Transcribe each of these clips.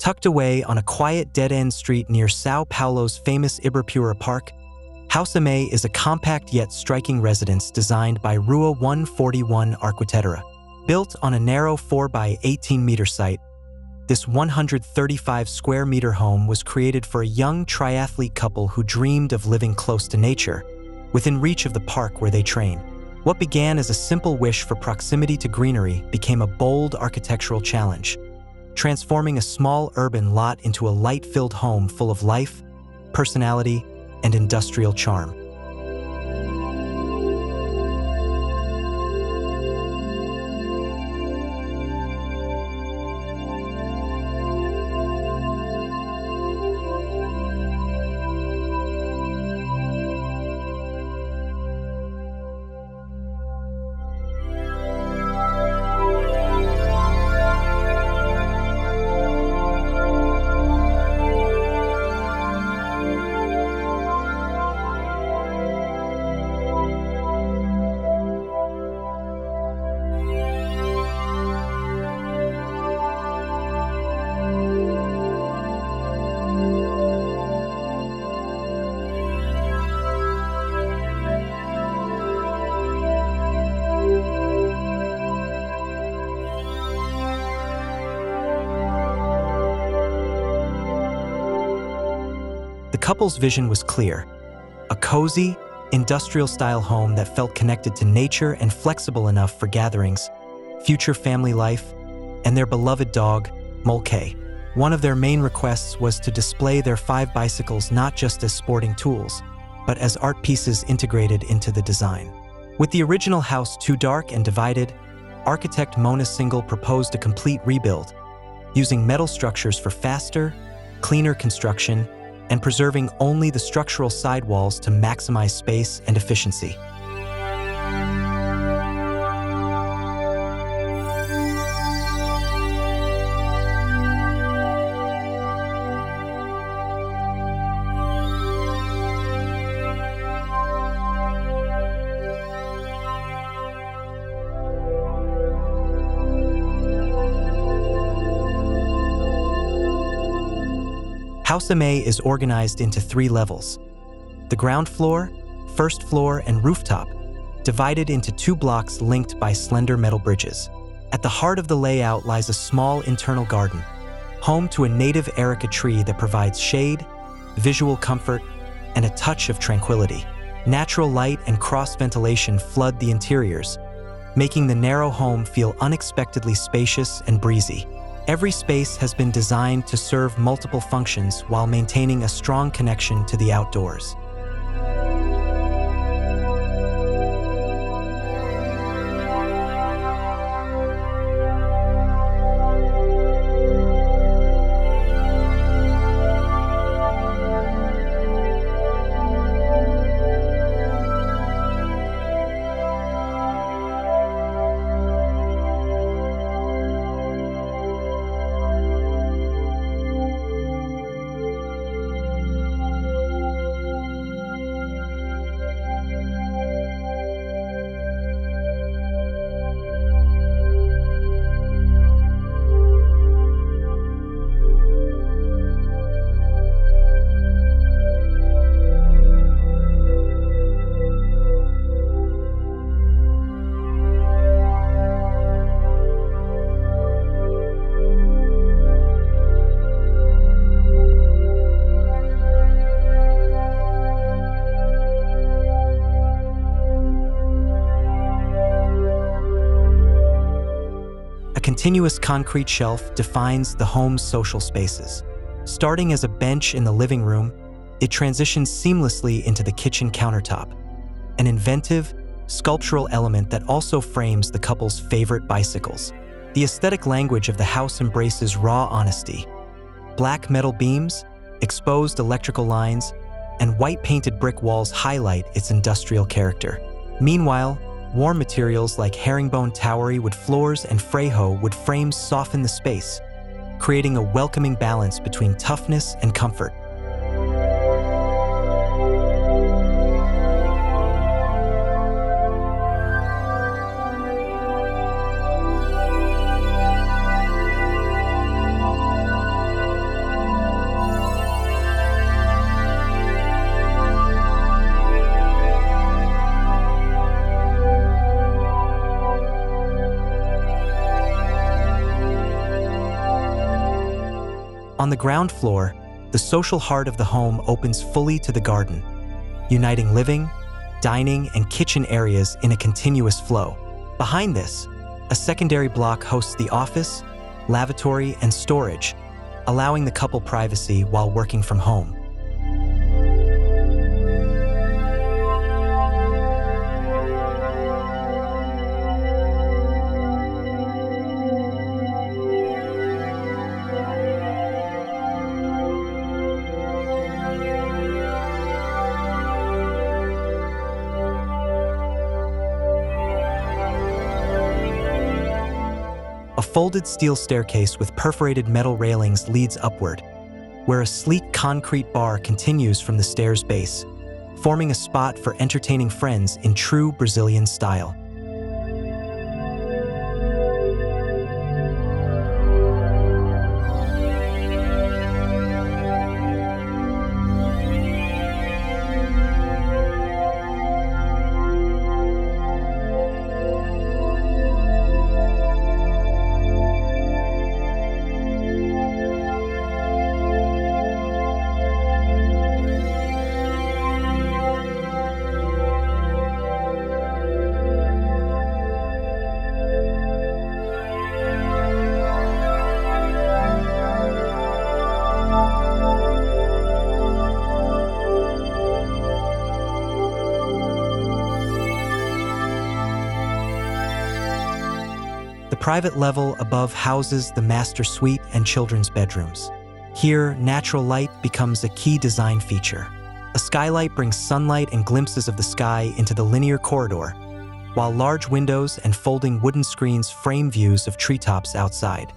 Tucked away on a quiet dead-end street near São Paulo's famous Ibirapuera Park, House Amé is a compact yet striking residence designed by Rua 141 Arquitetura. Built on a narrow 4x18-meter site, this 135-square-meter home was created for a young triathlete couple who dreamed of living close to nature, within reach of the park where they train. What began as a simple wish for proximity to greenery became a bold architectural challenge, transforming a small urban lot into a light-filled home full of life, personality, and industrial charm. The couple's vision was clear: a cozy, industrial-style home that felt connected to nature and flexible enough for gatherings, future family life, and their beloved dog, Molke. One of their main requests was to display their 5 bicycles not just as sporting tools, but as art pieces integrated into the design. With the original house too dark and divided, architect Mona Single proposed a complete rebuild, using metal structures for faster, cleaner construction and preserving only the structural sidewalls to maximize space and efficiency. House Amé is organized into 3 levels: the ground floor, first floor, and rooftop, divided into 2 blocks linked by slender metal bridges. At the heart of the layout lies a small internal garden, home to a native erica tree that provides shade, visual comfort, and a touch of tranquility. Natural light and cross-ventilation flood the interiors, making the narrow home feel unexpectedly spacious and breezy. Every space has been designed to serve multiple functions while maintaining a strong connection to the outdoors. Continuous concrete shelf defines the home's social spaces. Starting as a bench in the living room, it transitions seamlessly into the kitchen countertop, an inventive, sculptural element that also frames the couple's favorite bicycles. The aesthetic language of the house embraces raw honesty. Black metal beams, exposed electrical lines, and white painted brick walls highlight its industrial character. Meanwhile, warm materials like herringbone towery wood floors and frejo wood frames soften the space, creating a welcoming balance between toughness and comfort. On the ground floor, the social heart of the home opens fully to the garden, uniting living, dining, and kitchen areas in a continuous flow. Behind this, a secondary block hosts the office, lavatory, and storage, allowing the couple privacy while working from home. A folded steel staircase with perforated metal railings leads upward, where a sleek concrete bar continues from the stair's base, forming a spot for entertaining friends in true Brazilian style. The private level above houses the master suite and children's bedrooms. Here, natural light becomes a key design feature. A skylight brings sunlight and glimpses of the sky into the linear corridor, while large windows and folding wooden screens frame views of treetops outside.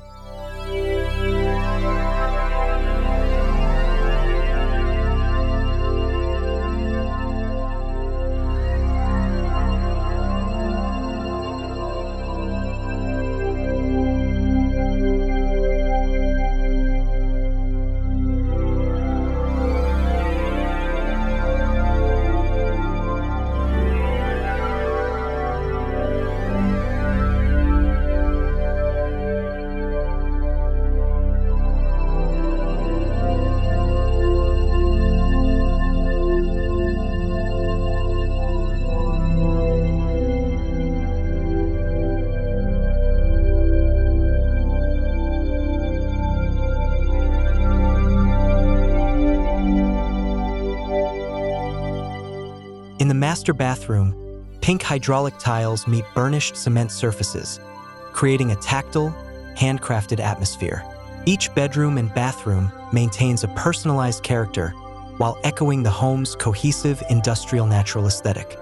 In the master bathroom, pink hydraulic tiles meet burnished cement surfaces, creating a tactile, handcrafted atmosphere. Each bedroom and bathroom maintains a personalized character while echoing the home's cohesive industrial natural aesthetic.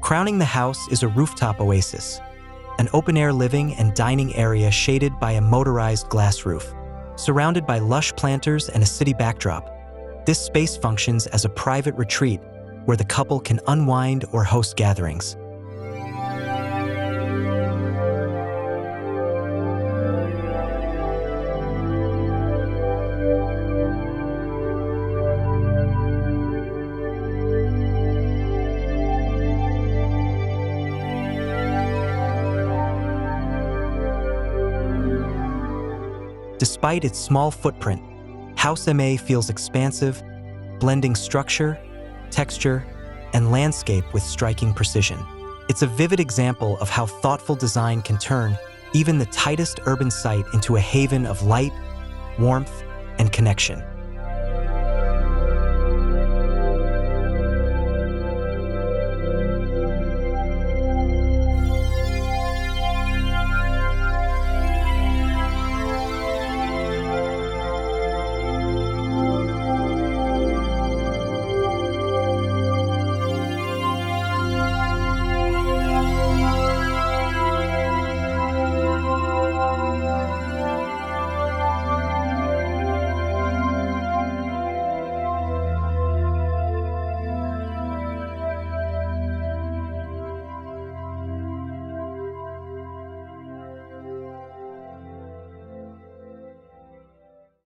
Crowning the house is a rooftop oasis, an open-air living and dining area shaded by a motorized glass roof. Surrounded by lush planters and a city backdrop, this space functions as a private retreat where the couple can unwind or host gatherings. Despite its small footprint, House MA feels expansive, blending structure, texture, and landscape with striking precision. It's a vivid example of how thoughtful design can turn even the tightest urban site into a haven of light, warmth, and connection.